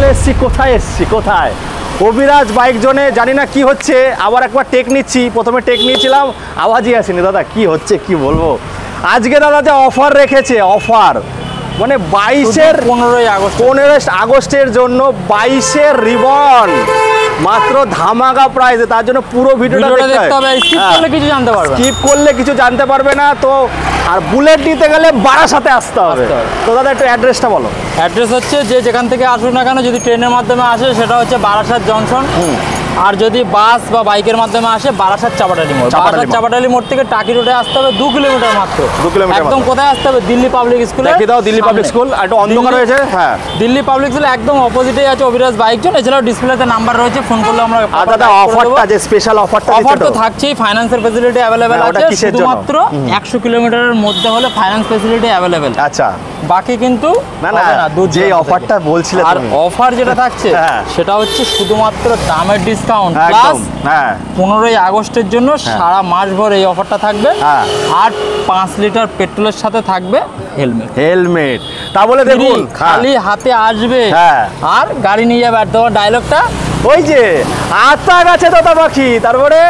চলে এসেছি কোথায় অভিরাজ বাইক জোনে। জানি না কি হচ্ছে, আবার একবার টেক নিচ্ছি। প্রথমে টেক নিয়েছিলাম, আওয়াজই আসেনি। দাদা কি হচ্ছে কি বলবো। আজকে দাদা যে অফার রেখেছে, অফার মানে 15 আগস্টের জন্য 22-এর রিবন মাত্র ধামাকা প্রাইসে। তার জন্য পুরো ভিডিওটা দেখতে হবে, স্কিপ করলে কিছু জানতে পারবে না। স্কিপ করলে কিছু জানতে পারবে না। তো আর বুলেট নিতে গেলে বারাসাতে আসতে হবে। তো দাদা একটু অ্যাড্রেসটা বলো। অ্যাড্রেস হচ্ছে যে যেখান থেকে আসুন না কেন, যদি ট্রেনের মাধ্যমে আসে সেটা হচ্ছে বারাসাত জংশন, আর যদি বাস বা বাইকের মাধ্যমে আসে বারাসাত চাপাটালি মোড়। বারাসাত চাপাটালি মোড় থেকে টাকি রোডে আসতে হবে 2 কিলোমিটার মাত্র। 2 কিলোমিটার একদম কোথায় আসতে হবে? দিল্লি পাবলিক স্কুলে। দেখি দাও দিল্লি পাবলিক স্কুল, আর একটু অন্ধকার হয়েছে। হ্যাঁ, দিল্লি পাবলিক স্কুল একদম অপোজিটেই আছে অভিরাজ বাইক জোন। এছাড়াও ডিসপ্লেতে নাম্বার রয়েছে, ফোন করলে আমরা। আর দাদা অফারটা যে স্পেশাল অফারটা দিচ্ছ, অফার তো থাকছেই, ফাইন্যান্সের ফ্যাসিলিটি अवेलेबल আছে। শুধুমাত্র 100 কিলোমিটারের মধ্যে হলে ফাইন্যান্স ফ্যাসিলিটি अवेलेबल। আচ্ছা, বাকি কিন্তু না যে অফারটা বলছিলে আর অফার যেটা থাকছে সেটা হচ্ছে শুধুমাত্র দামের ডিসকাউন্ট প্লাস 15 আগস্টের জন্য সারা মাস ভর এই অফারটা থাকবে। আর 5 লিটার পেট্রোলের সাথে থাকবে হেলমেট। তা বলে দেখুন খালি হাতে আসবে আর গাড়ি নিয়ে যাবে। আর তোমার ডায়লগটা ওই যে আতা গাছে তোতা পাখি, তারপরে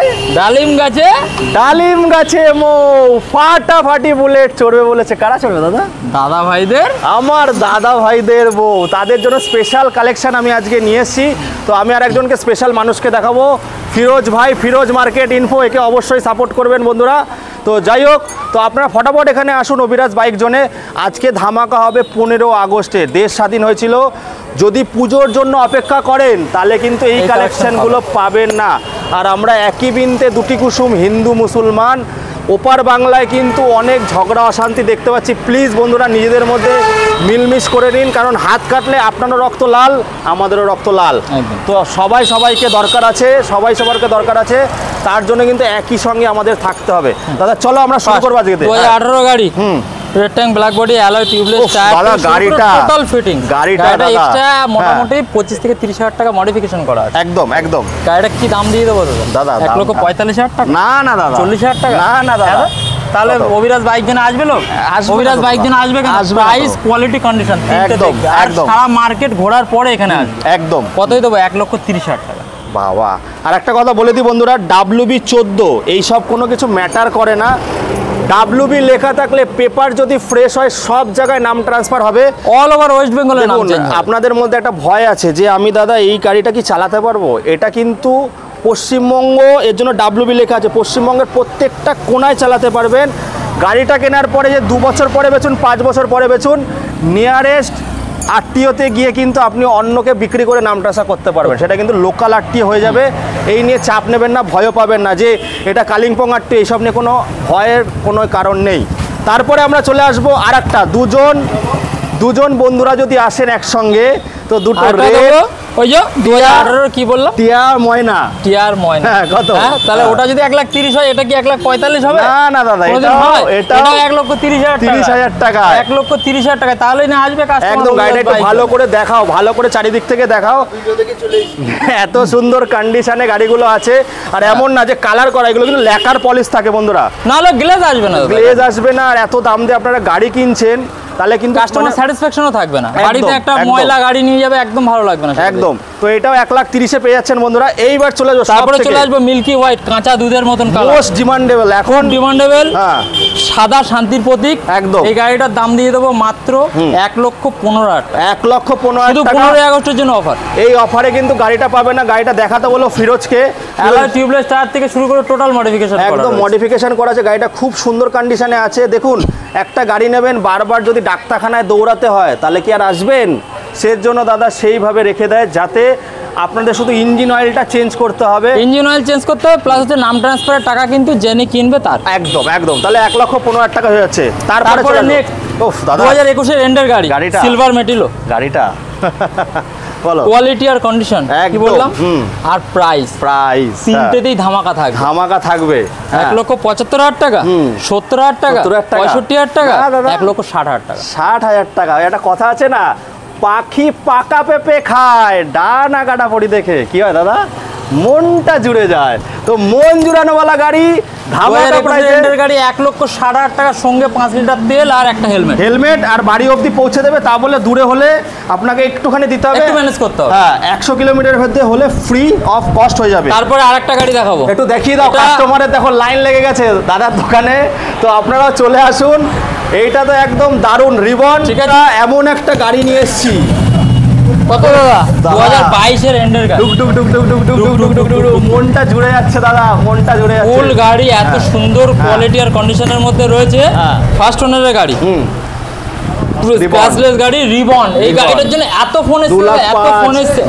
ডালিম গাছে মৌ, ফাটাফাটি বুলেট চড়বে বলেছে। কারা চড়বে দাদা? দাদা ভাইদের, আমার দাদা ভাইদের বউ, তাদের জন্য স্পেশাল কালেকশন আমি আজকে নিয়ে এসেছি। তো আমি আর একজনকে স্পেশাল মানুষকে দেখাবো, ফিরোজ ভাই, ফিরোজ মার্কেট ইনফো। একে অবশ্যই সাপোর্ট করবেন বন্ধুরা। তো যাই হোক, তো আপনারা ফটাফট এখানে আসুন অভিরাজ বাইক জোনে। আজকে ধামাকা হবে 15 আগস্টে। দেশ স্বাধীন হয়েছিল। যদি পুজোর জন্য অপেক্ষা করেন তাহলে কিন্তু এই কালেকশনগুলো পাবেন না। আর আমরা একই বৃন্তে দুটি কুসুম, হিন্দু মুসলমান। ওপার বাংলায় কিন্তু অনেক ঝগড়া অশান্তি দেখতে পাচ্ছি। প্লিজ বন্ধুরা নিজেদের মধ্যে মিলমিশ করে নিন, কারণ হাত কাটলে আপনারও রক্ত লাল, আমাদেরও রক্ত লাল। তো সবাইকে দরকার আছে, সবারকে দরকার আছে। তার জন্য কিন্তু একই সঙ্গে আমাদের থাকতে হবে। দাদা চলো আমরা শুরু করব আজকে। 2018 গাড়ি, red tank, black body, alloy tubeless tyre, দাদা গাড়িটা টোটাল ফিটিং। গাড়িটা এক্সট্রা মোটামুটি 25 থেকে 30,000 টাকা মডিফিকেশন করা আছে। একদম। গাড়িটা কি দাম দিয়ে দেবো দাদা? 1,45,000 টাকা? না দাদা, 40,000 টাকা? না দাদা। তাহলে অভিরাজ বাইক জেনে আসবে লোক? অভিরাজ বাইক জেনে আসবে কেন? প্রাইস, কোয়ালিটি, কন্ডিশন একদম। সারা মার্কেট ঘোরার পরে এখানে আসবে। একদম। কতই দেবো? 1,30,000 টাকা। বাবা, আর একটা কথা বলে দিই বন্ধুরা, WB14 এইসব কোনো কিছু ম্যাটার করে না। WB লেখা থাকলে পেপার যদি ফ্রেশ হয় সব জায়গায় নাম ট্রান্সফার হবে, অল ওভার ওয়েস্ট বেঙ্গলে নাম চেঞ্জ হবে। আপনাদের মধ্যে একটা ভয় আছে যে আমি দাদা এই গাড়িটা কি চালাতে পারবো, এটা কিন্তু পশ্চিমবঙ্গ, এর জন্য WB লেখা আছে। পশ্চিমবঙ্গের প্রত্যেকটা কোনায় চালাতে পারবেন। গাড়িটা কেনার পরে যে 2 বছর পরে বেচুন, 5 বছর পরে বেচুন, নিয়ারেস্ট আরটিওতে গিয়ে কিন্তু আপনি অন্যকে বিক্রি করে নাম ট্রান্সফার করতে পারবেন। সেটা কিন্তু লোকাল আরটিও হয়ে যাবে। এই নিয়ে চাপ নেবেন না, ভয়ও পাবেন না যে এটা কালিম্পং আরটিও, এইসব নিয়ে কোনো ভয়ের কোনো কারণ নেই। তারপরে আমরা চলে আসবো আর একটা, দুজন বন্ধুরা যদি আসেন একসঙ্গে, তো দুটো ওই যে 2018 কি বললাম? টিয়ার ময়না। হ্যাঁ, কত? তাহলে ওটা যদি 1,30,000 হয়, এটা কি 1,45,000 হবে? না দাদা, এটা 1,30,000 টাকা। 1,30,000 টাকা। তাহলে না আসবে কাস্টমার। একদম। গাড়িটা একটু ভালো করে দেখাও, ভালো করে চারিদিক থেকে দেখাও। এত সুন্দর কন্ডিশনে গাড়িগুলো আছে। আর এমন না যে কালার করা, এগুলো কিন্তু ল্যাকার পলিশ থাকে বন্ধুরা, নাহলে গ্লেজ আসবে না। গ্লেজ আসবে না। আর এত দাম দিয়ে আপনারা গাড়ি কিনছেন, তাহলে কিন্তু কাস্টমার স্যাটিসফ্যাকশনও থাকবে না। গাড়িতে একটা ময়লা গাড়ি নিয়ে যাবে, একদম ভালো লাগবে না। একদম। তো এটাও 1,30,000 পেয়ে যাচ্ছেন বন্ধুরা। এইবার চলে যাবো, তারপরে চলে আসবো মিল্কি হোয়াইট, কাঁচা দুধের মতন কালার, মোস্ট ডিমান্ডেবল, এখন ডিমান্ডেবল। সাদা শান্তির প্রতীক। একদম। এই গাড়িটার দাম দিয়ে দেবো মাত্র 1,15,000 টাকা। 1,15,000 টাকা। 15 আগস্টের জন্য অফার। এই অফারে কিন্তু গাড়িটা পাবে না। গাড়িটা দেখাতে বলো ফিরোজকে। অ্যালয় টিউবলেস টায়ার থেকে শুরু করে টোটাল মডিফিকেশন, একদম মডিফিকেশন করা আছে। গাড়িটা খুব সুন্দর কন্ডিশনে আছে। দেখুন, একটা গাড়ি নেবেন, বারবার যদি ডাক্তারখানায় দৌড়াতে হয় তাহলে কি আর আসবেন? সেজন্য দাদা সেইভাবে রেখে দেয় যাতে আপনাদের শুধু ইঞ্জিন অয়েলটা চেঞ্জ করতে হবে। ইঞ্জিন অয়েল চেঞ্জ করতে হবে, প্লাস হচ্ছে নাম ট্রান্সফারের টাকা কিন্তু জেনে কিনবে তার। একদম। তাহলে 1,15,000 টাকা হয়ে যাচ্ছে। তারপরে নেক্সট, দাদা 2021 এর এন্ডের গাড়ি, সিলভার মেটিলো গাড়িটা। বলো, কোয়ালিটি আর কন্ডিশন কি বললাম, আর প্রাইস তিনটেতেই ধামাকা থাকবে। 1,75,000 টাকা, 70,000 টাকা, 65,000 টাকা, 1,60,000 টাকা। 60,000 টাকা। একটা কথা আছে না, পাখি পাকা পেঁপে খায়, ডানা কাটা পড়ি দেখে কি হয় দাদা, মনটা জুড়ে যায়। তো মন জুড়ানোওয়ালা গাড়ি ধামাকা প্রাইসের গাড়ি 1,60,000 টাকার সঙ্গে 5 লিটার তেল আর একটা হেলমেট আর বাড়ি অবধি পৌঁছে দেবে। তা বলে দূরে হলে আপনাকে একটুখানি দিতে হবে, একটু ম্যানেজ করতে হবে। হ্যাঁ 100 কিলোমিটার মধ্যে হলে ফ্রি অফ কস্ট হয়ে যাবে। তারপরে আরেকটা গাড়ি দেখাবো, একটু দেখিয়ে দাও, কাস্টমারের দেখো লাইন লেগে গেছে দাদার দোকানে, তো আপনারাও চলে আসুন। এইটা তো একদম দারুণ রিবন, ঠিক আছে। এমন একটা গাড়ি নিয়ে এসেছি। কত দাদা? 2022 এর এন্ডের গাড়ি, ডুক ডুক ডুক ডুক ডুক ডুক ডুক ডুক ডুক ডুক, মনটা জুড়ে যাচ্ছে দাদা, মনটা জুড়ে যাচ্ছে। ফুল গাড়ি এত সুন্দর কোয়ালিটি আর কন্ডিশনের মধ্যে রয়েছে, ফার্স্ট ওনারের গাড়ি, স্ক্র্যাচলেস গাড়ি, রিবন। এই গাড়িটার জন্য এত ফোন এসেছে, এত ফোন এসেছে।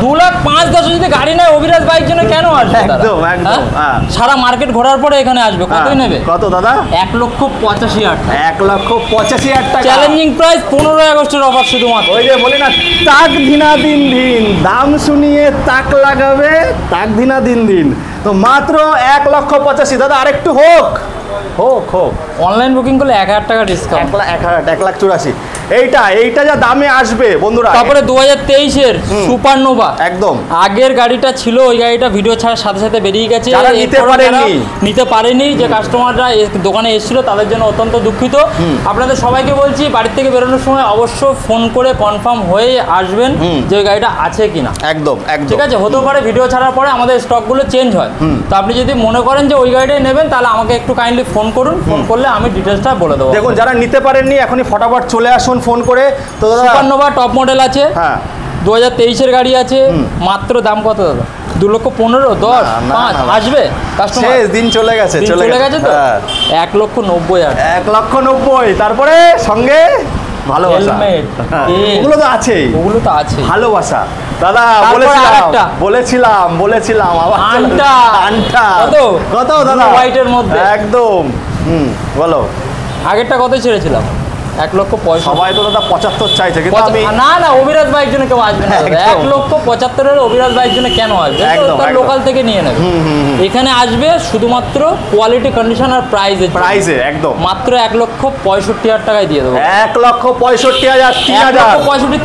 2,05,10 যদি গাড়ি নেয় অভিরাজ বাইক জন্য কেন আসবে? একদম একদম, সারা মার্কেট ঘোরার পরে এখানে আসবে। কতই নেবে? কত দাদা? 1,85,000 টাকা। 1,85,000 টাকা চ্যালেঞ্জিং প্রাইস, 15 আগস্টের অফার শুধুমাত্র। ওই যে বলি না, তাক ধিনা দিন দিন, দাম শুনিয়ে তাক লাগাবে, তাক ধিনা দিন দিন। তো মাত্র 1,85,000। দাদা আরেকটু হোক হোক হোক। অনলাইন বুকিং করলে 1,000 টাকা ডিসকাউন্ট। 1,84,000। এইটা যা দামে আসবে বন্ধুরা। তারপরে 2023 এর সুপারনোভা, একদম আগের গাড়িটা ছিল, ওই গাড়িটা ভিডিও ছাড়ার সাথে সাথে বেরিয়ে গেছে। নিতে পারেনি যে কাস্টমাররা দোকানে এসেছিল, তাদের জন্য অত্যন্ত দুঃখিত। আপনাদের সবাইকে বলছি, বাড়ির থেকে বেরোনোর সময় অবশ্যই ফোন করে কনফার্ম হয়ে আসবেন যে ওই গাড়িটা আছে কিনা। একদম একদম, ঠিক আছে। হতে পারে ভিডিও ছাড়ার পরে আমাদের স্টকগুলো চেঞ্জ হয়, তো আপনি যদি মনে করেন যে ওই গাড়িটাই নেবেন, তাহলে আমাকে একটু কাইন্ডলি ফোন করুন, ফোন করলে আমি ডিটেলসটা বলে দেবো। দেখুন যারা নিতে পারেননি এখনই ফটাফট চলে আসুন ফোন করে। তো দাদা সুপারনোভা টপ মডেল আছে, হ্যাঁ 2023 এর গাড়ি আছে, মাত্র দাম কত দাদা? 2,15,000, 10, 5 আসবে কাস্টমার। শেষ দিন চলে গেছে, চলে গেছে তো। 1,90,000, 1,90,000। তারপরে সঙ্গে ভালোবাসা, ওগুলো তো আছেই, ওগুলো তো আছে। ভালোবাসা দাদা বলেছিলাম আবার আনটা কত দাদা? হোয়াইটের মধ্যে একদম। বলো আগেরটা কত ছেড়েছিলাম? 1,65,000। সবাই তো দাদা 75 চাইছে, কিন্তু আমি না অভিরাজ বাইক জন্য কেউ আসবে না। 1,75,000 অভিরাজ বাইক জন্য কেন আসবে? লোকাল থেকে নিয়ে নেবে। এখানে আসবে শুধুমাত্র কোয়ালিটি, কন্ডিশন আর প্রাইসে একদম মাত্র 1,65,000 টাকায় দিয়ে দেবো। 1,65,000,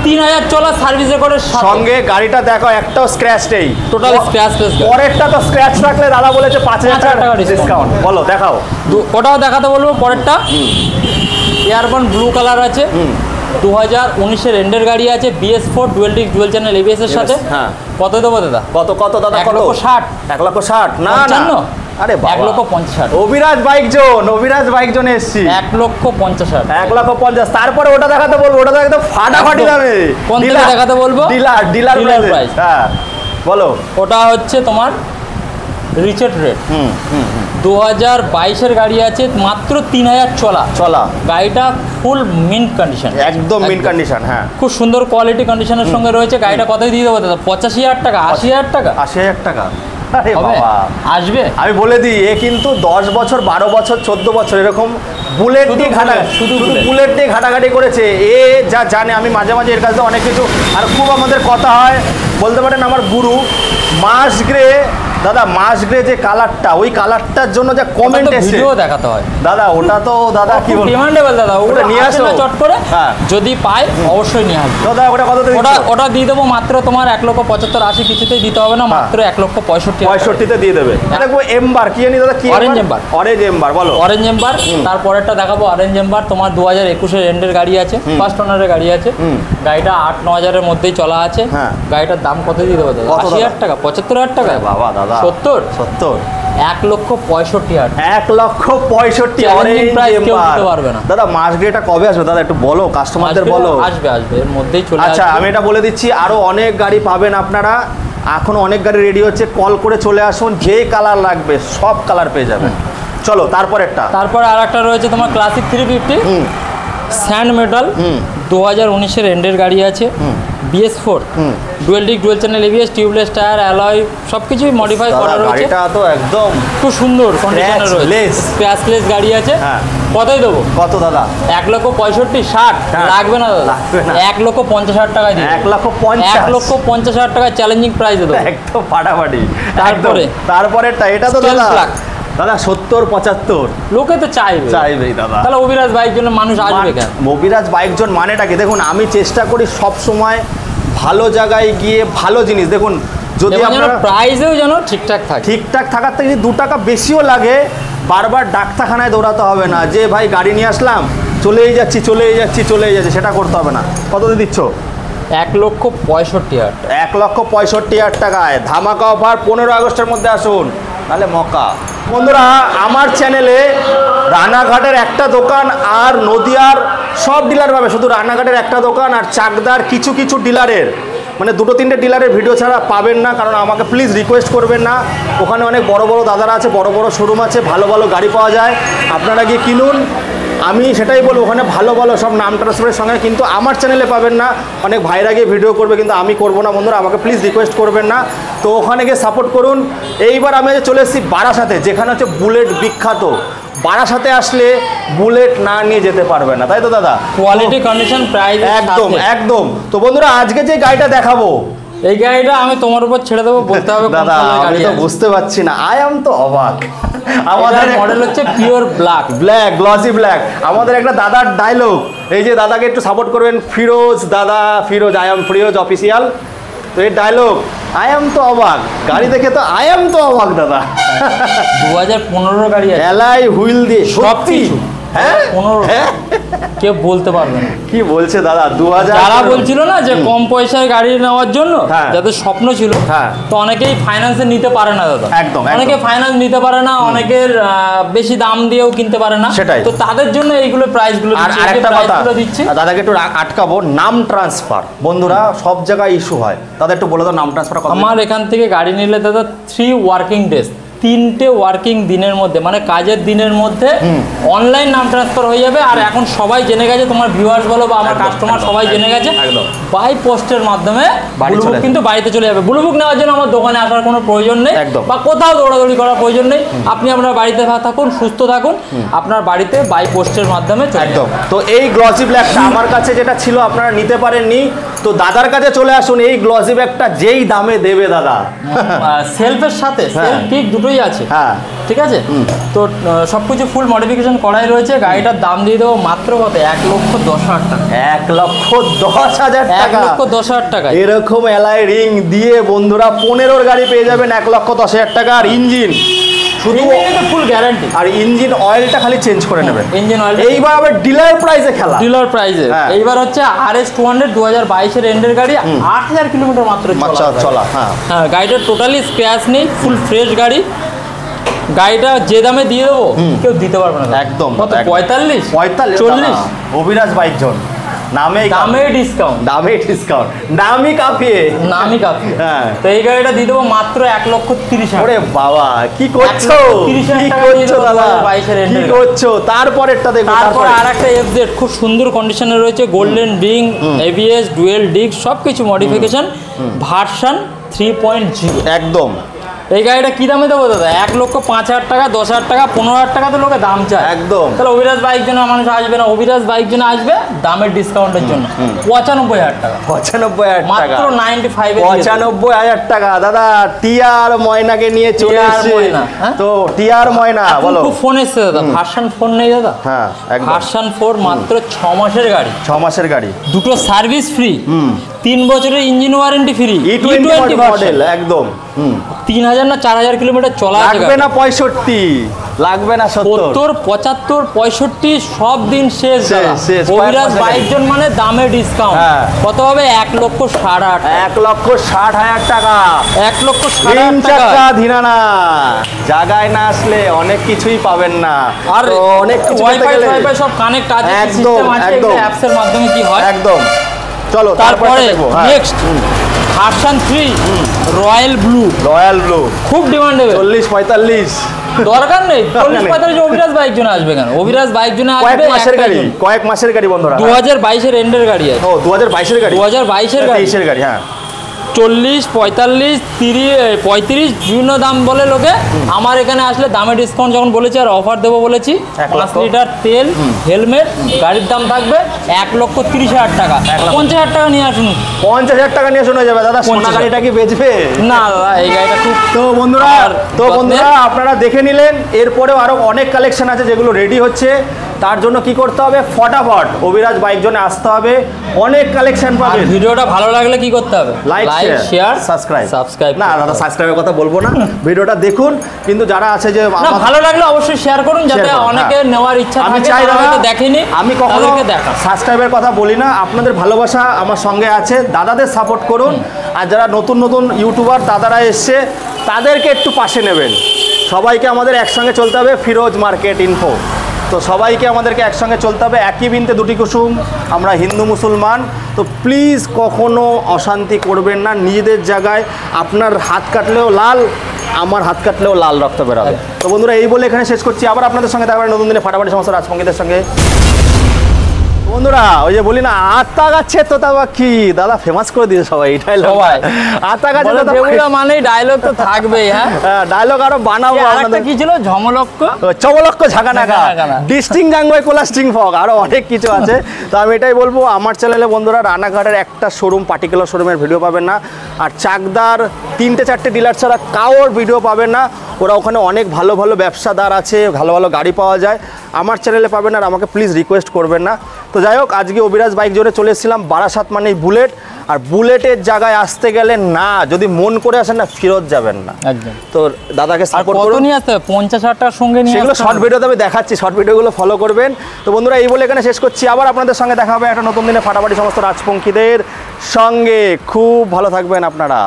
3,000 চলা সার্ভিস রেকর্ডের সঙ্গে গাড়িটা দেখো, একটাও স্ক্র্যাচ নেই, টোটাল স্ক্র্যাচলেস। পরেরটা তো স্ক্র্যাচ রাখলে দাদা বলেছে 5,000 টাকা ডিসকাউন্ট। বলো দেখাও, ওটাও দেখাতে বলবো। পরেরটা এয়ারবান ব্লু কালার আছে, 2019 এর এন্ডের গাড়ি আছে, BS4 dual disc dual channel ABS এর সাথে। হ্যাঁ কত দেবো দাদা? কত দাদা? 1,60,000। 1,60,000 না না, আরে 1,50,000। অভিরাজ বাইক জোন এসছি। 1,50,000। 1,50,000। তারপরে ওটা দেখাতে বলবো, ওটা দেখাতে ফাটাফাটি দামে। কোন থেকে দেখাতে বলবো? Dealer price. হ্যাঁ বলো। ওটা হচ্ছে তোমার রিচেট রেট। 2022 এর গাড়ি আছে, মাত্র 3,000 চলা গাড়িটা, ফুল মিন্ট কন্ডিশন, একদম মিন্ট কন্ডিশন। হ্যাঁ খুব সুন্দর কোয়ালিটি কন্ডিশনের সঙ্গে রয়েছে। গাড়িটা কতই দিয়ে দেবো দাদা? 85,000 টাকা, 80,000 টাকা, 80,000 টাকা। আরে বাবা আসবে। আমি বলে দিই, এ কিন্তু 10 বছর 12 বছর 14 বছর এরকম বুলেট দিয়ে শুধু বুলেট দিয়ে ঘাটাঘাটি করেছে। এ যা জানে, আমি মাঝে মাঝে এর কাছে অনেক কিছু, আর খুব আমাদের কথা হয়, বলতে পারেন আমার গুরু। মাস গ্রে দাদা, মাস গ্রে যে কালারটা, ওই কালারটার জন্য যা কমেন্ট এসে ভিডিও দেখাতে হয় দাদা, ওটা তো দাদা কি বলবো, ডিমান্ডেবল দাদা। ওটা নিয়ে আসো চট করে, যদি পাই অবশ্যই নিয়ে আসবে দাদা। ওটা কত? ওটা দিয়ে দেবো মাত্র তোমার 1,75,000, 80 কিছুতেই দিতে হবে না, মাত্র 1,65,000 দিয়ে দেবে। দেখো এমবার কি জানি দাদা, কি অরেঞ্জ এম্বার বলো। Orange amber. তারপরেরটা দেখাবো অরেঞ্জ এম্বার, তোমার 2021 এর এন্ডের গাড়ি আছে, ফার্স্ট ওনারের গাড়ি আছে। গাড়িটা 8-9 মধ্যেই চলা আছে। গাড়িটার দাম কত দিয়ে দেবো দাদা? 80,000 টাকা, 75,000 টাকা। বাবা দাদা 70 1,65,000। 1,65,000 অরেঞ্জ এম্বার দাদা। মাস গ্রেটা কবে আসবে দাদা, একটু বলো, কাস্টমারদের বলো। আসবে এর মধ্যেই চলে আসবে। আচ্ছা আমি এটা বলে দিচ্ছি, আরো অনেক গাড়ি পাবেন আপনারা, এখনো অনেক গাড়ি রেডি হচ্ছে, কল করে চলে আসুন, যে কালার লাগবে সব কালার পেয়ে যাবেন। চলো তারপরে আর একটা রয়েছে তোমার ক্লাসিক 350 স্যান্ড মেটাল, 2019 এর এন্ডের গাড়ি আছে, BS4 dual disc dual channel ABS, tubeless tyre, alloy সবকিছুই মডিফাই করা রয়েছে। গাড়িটা তো একদম খুব সুন্দর কন্ডিশনে রয়েছে, স্ক্র্যাচলেস গাড়ি আছে। কতই দেবো? কত দাদা? 1,65,000, 60 লাগবে না দাদা, 1,50,000 টাকায় দিই। 1,50,000 টাকা চ্যালেঞ্জিং প্রাইস দেবো, একদম ফাটাফাটি। তারপরেরটা এটা তো দাদা 70-75 লোকে তো চাইবেই দাদা। তাহলে অভিরাজ বাইক জন্য মানুষ আসবে কেন? অভিরাজ বাইক জন মানেটা কি? দেখুন আমি চেষ্টা করি সব সময় ভালো জায়গায় গিয়ে ভালো জিনিস। দেখুন যদি আপনারা প্রাইসেও যেন ঠিকঠাক থাকে, ঠিকঠাক থাকার থেকে যদি 2 টাকা বেশিও লাগে, বারবার ডাক্তারখানায় দৌড়াতে হবে না যে ভাই গাড়ি নিয়ে আসলাম চলেই যাচ্ছি, সেটা করতে হবে না। কত দিয়ে দিচ্ছ? 1,65,000। 1,65,000 টাকায় ধামাকা অফার। 15 আগস্টের মধ্যে আসুন, তাহলে মক্কা। বন্ধুরা, আমার চ্যানেলে রানাঘাটের একটা দোকান আর নদিয়ার সব ডিলার পাবে, শুধু রানাঘাটের একটা দোকান আর চাকদার কিছু কিছু ডিলারের, মানে 2-3টে ডিলারের ভিডিও ছাড়া পাবেন না। কারণ আমাকে প্লিজ রিকোয়েস্ট করবেন না, ওখানে অনেক বড় বড় দাদারা আছে, বড় বড় শোরুম আছে, ভালো ভালো গাড়ি পাওয়া যায়, আপনারা গিয়ে কিনুন। আমি সেটাই বলবো, ওখানে ভালো ভালো সব নাম ট্রান্সফারের সঙ্গে, কিন্তু আমার চ্যানেলে পাবেন না। অনেক ভাইরা গিয়ে ভিডিও করবে, কিন্তু আমি করবো না। বন্ধুরা, আমাকে প্লিজ রিকোয়েস্ট করবেন না, তো ওখানে গিয়ে সাপোর্ট করুন। এইবার আমি চলে এসেছি বারাসাতে, যেখানে হচ্ছে বুলেট বিখ্যাত। বারাসাতে আসলে বুলেট না নিয়ে যেতে পারবে না, তাই তো দাদা? কোয়ালিটি, কন্ডিশন, প্রাইস একদম একদম। তো বন্ধুরা, আজকে যে গাড়িটা দেখাবো, এই গাড়িটা আমি তোমার উপর ছেড়ে দেবো, বলতে হবে দাদা আমি তো বুঝতে পারছি না, আই এম তো অবাক। আমাদের মডেল হচ্ছে পিওর ব্ল্যাক, গ্লসি ব্ল্যাক। আমাদের একটা দাদার ডায়লগ, এই যে দাদাকে একটু সাপোর্ট করবেন, ফিরোজ দাদা, Firoz, I am Firoz official. তো এই ডায়লগ, আই এম তো অবাক, গাড়ি দেখে তো আই এম তো অবাক দাদা। 2015 গাড়ি আছে, এলাই হুইল দিয়ে সব কিছু। হ্যাঁ 15 কেউ বলতে পারবে না। কি বলছে দাদা? 2000 যারা বলছিল না যে কম পয়সায় গাড়ি নেওয়ার জন্য, হ্যাঁ, যাদের স্বপ্ন ছিল, হ্যাঁ, তো অনেকেই ফাইন্যান্সে নিতে পারে না দাদা। একদম, অনেকে ফাইন্যান্স নিতে পারে না, অনেকের বেশি দাম দিয়েও কিনতে পারে না। সেটাই তো তাদের জন্য এইগুলো প্রাইসগুলো দিচ্ছি। দাদাকে একটু আটকাবো, নাম ট্রান্সফার বন্ধুরা সব জায়গায় ইস্যু হয়, তাদের একটু বলে দাও নাম ট্রান্সফার। আমার এখান থেকে গাড়ি নিলে দাদা 3 ওয়ার্কিং ডেজ, 3টে ওয়ার্কিং দিনের মধ্যে, মানে কাজের দিনের মধ্যে অনলাইন নাম ট্রান্সফার হয়ে যাবে। আর এখন সবাই জেনে গেছে, তোমার ভিউয়ার্স বলো বা আমার কাস্টমার সবাই জেনে গেছে, বাই পোস্টের মাধ্যমে ব্লুবুক কিন্তু বাড়িতে চলে যাবে। ব্লুবুক নেওয়ার জন্য আমার দোকানে আসার কোনো প্রয়োজন নেই, বা কোথাও দৌড়াদৌড়ি করার প্রয়োজন নেই। আপনি আপনার বাড়িতে থাকুন, সুস্থ থাকুন, আপনার বাড়িতে বাই পোস্টের মাধ্যমে একদম। তো এই গ্লসি ব্ল্যাকটা আমার কাছে যেটা ছিল আপনারা নিতে পারেননি, তো দাদার কাছে চলে আসুন। এই গ্লসি ব্ল্যাকটা যেই দামে দেবে দাদা, সেলফের সাথে সেলফ পিক দুটোই আছে, হ্যাঁ ঠিক আছে। তো সবকিছু ফুল মডিফিকেশন করাই রয়েছে। গাড়িটার দাম দিয়ে দেবো মাত্র কত? 1,10,000 টাকা। 1,10,000 টাকা, 1,10,000 টাকা। এরকম এলআই রিং দিয়ে বন্ধুরা 15 গাড়ি পেয়ে যাবেন 1,10,000 টাকা। আর ইঞ্জিন শুধু ফুল গ্যারান্টি, আর ইঞ্জিন অয়েলটা খালি চেঞ্জ করে নেবেন। ইঞ্জিন অয়েল এইবার আবার ডিলার প্রাইসে খেলা, ডিলার প্রাইসে। এইবার হচ্ছে RS 200 2022 এর এন্ডের গাড়ি, 8,000 কিলোমিটার মাত্র চলা। হ্যাঁ, গাড়িটা টোটালি স্ক্র্যাচ নেই, ফুল ফ্রেশ গাড়ি। গাড়িটা যে দামে দিয়ে দেবো কেউ দিতে পারবে না একদম। কত? 45, 40। অভিরাজ বাইক জোন, দামে ডিসকাউন্ট, নামই কাফিয়ে। হ্যাঁ, তো এই গাড়িটা দিয়ে দেবো মাত্র 1,30,000। ওরে বাবা, কি করছো দাদা, কি করছো? তারপরেরটা দেখো, তারপরে আরেকটা FZ খুব সুন্দর কন্ডিশনে রয়েছে, golden ring, ABS, dual disk, সবকিছু মডিফিকেশন, ভার্সন 3.0 একদম। এই গাড়িটা কি দামে দেবো দাদা? 1,05,000 টাকা, 10,000 টাকা, 15,000 টাকা তো লোকে দাম চায় একদম। তাহলে অভিরাজ বাইক জন্য মানুষ আসবে না, অভিরাজ বাইক জন্য আসবে দামের ডিসকাউন্টের জন্য 95,000 টাকা, 95,000 টাকা, মাত্র 95 95,000 টাকা। দাদা টিআর ময়নাকে নিয়ে চলে আসছে। তো টিআর ময়না বলো, খুব ফোন এসছে দাদা, ভার্সন 4 নেই দাদা? হ্যাঁ, ভার্সন 4 মাত্র 6 মাসের গাড়ি, 6 মাসের গাড়ি, দুটো সার্ভিস ফ্রি, 3 বছরের engine warranty free, E20 model একদম। 3,000 না 4,000 কিলোমিটার চলা আছে। লাগবে না 65, লাগবে না 70, 75, 65 সব দিন শেষ। অভিরাজ বাইক জন মানে দামে ডিসকাউন্ট। কত হবে? 1,60,000, 1,60,000 টাকা, 1,60,000 টাকা ধিনানা। জায়গায় না আসলে অনেক কিছুই পাবেন না। আর অনেক কিছু ওয়াইফাই সব কানেক্ট আছে, সিস্টেম আছে, অ্যাপসের মাধ্যমে কি হয় একদম। চলো তারপরে নেক্সট ভার্সন 3 রয়্যাল ব্লু, খুব ডিমান্ডেবল। 40-45 দরকার নেই, 40-45 অভিরাজ বাইক জন্য আসবে কেন? অভিরাজ বাইক জন্য আসবে কয়েক মাসের গাড়ি বন্ধুরা, 2022 এর এন্ডের গাড়ি আছে। 2022 এর গাড়ি, 2022 এর গাড়ি, 23 এর গাড়ি। হ্যাঁ, 40, 45, 30, 35 বিভিন্ন দাম বলে লোকে। আমার এখানে আসলে দামে ডিসকাউন্ট যখন বলেছি আর অফার দেবো বলেছি, 5 লিটার তেল, হেলমেট, গাড়ির দাম থাকবে 1,30,000 টাকা। 50,000 টাকা নিয়ে আসুন, 50,000 টাকা নিয়ে শোনা যাবে দাদা। সোনা গাড়িটা কি বেচবে? না দাদা, এই গাড়িটা খুব। তো বন্ধুরা আপনারা দেখে নিলেন, এরপরেও আরো অনেক কালেকশন আছে যেগুলো রেডি হচ্ছে। তার জন্য কি করতে হবে, ফটাফট অভিরাজ বাইক জোনে আসতে হবে, অনেক কালেকশন পাবেন। ভিডিওটা ভালো লাগলে কি করতে হবে, লাইক শেয়ার সাবস্ক্রাইব। না দাদা সাবস্ক্রাইবের কথা বলবো না, ভিডিওটা দেখুন, কিন্তু যারা আছে যে ভালো লাগলে অবশ্যই শেয়ার করুন, যাতে অনেকে নেওয়ার ইচ্ছা থাকে। আমি চাই দাদা দেখেনি, আমি কখনো সাবস্ক্রাইবের কথা বলি না, আপনাদের ভালোবাসা আমার সঙ্গে আছে, দাদাদের সাপোর্ট করুন। আর যারা নতুন নতুন ইউটিউবার দাদারা এসছে তাদেরকে একটু পাশে নেবেন। সবাইকে আমাদের একসঙ্গে চলতে হবে, ফিরোজ মার্কেট ইনফো। তো সবাইকে আমাদেরকে একসঙ্গে চলতে হবে, একই বিনতে দুটি কুসুম, আমরা হিন্দু মুসলমান। তো প্লিজ কখনো অশান্তি করবেন না, নিজেদের জায়গায়। আপনার হাত কাটলেও লাল, আমার হাত কাটলেও লাল রক্ত বেরোবে। তো বন্ধুরা এই বলে এখানে শেষ করছি, আবার আপনাদের সঙ্গে দেখা হবে নতুন দিনে ফাটাফাটি সমস্ত রাজপঙ্গীদের সঙ্গে। বন্ধুরা ওই যে বলি না, আতা গাছে তোতা পাখি, দাদা ফেমাস করে দিয়েছে সবাই এই ডায়লগ। আতা গাছে তোতা পাখি মানে ডায়লগ তো থাকবেই। হ্যাঁ ডায়লগ আরো বানাবো। আরেকটা কি ছিল, ঝমলক্ষ চমলক্ষ ঝাঁকানাকা, ডিস্টিং গাঙ্গয় কোলাস্টিং ফগ, আরো অনেক কিছু আছে। তো আমি এটাই বলবো, আমার চ্যানেলে বন্ধুরা রানাঘাটের একটা শোরুম, পার্টিকুলার শোরুমের ভিডিও পাবেন না, আর চাকদার 3-4টে ডিলার ছাড়া কারোর ভিডিও পাবেন না। ওরা ওখানে অনেক ভালো ভালো ব্যবসাদার আছে, ভালো ভালো গাড়ি পাওয়া যায়, আমার চ্যানেলে পাবেন। আর আমাকে প্লিজ রিকোয়েস্ট করবেন না। তো যাই হোক, আজকে অভিরাজ বাইক জোনে চলে এসেছিলাম, বারাসাত মানেই বুলেট, আর বুলেটের জায়গায় আসতে গেলে না, যদি মন করে আসেন না, ফেরত যাবেন না একদম। তো দাদাকে সাপোর্ট করুন। নিয়ে আসতে 50,000 টাকার সঙ্গে নিয়ে, সেগুলো শর্ট ভিডিওতে আমি দেখাচ্ছি, শর্ট ভিডিওগুলো ফলো করবেন। তো বন্ধুরা এই বলে এখানে শেষ করছি, আবার আপনাদের সঙ্গে দেখা হবে একটা নতুন দিনে ফাটাফাটি সমস্ত রাজপঙ্খীদের সঙ্গে। খুব ভালো থাকবেন আপনারা।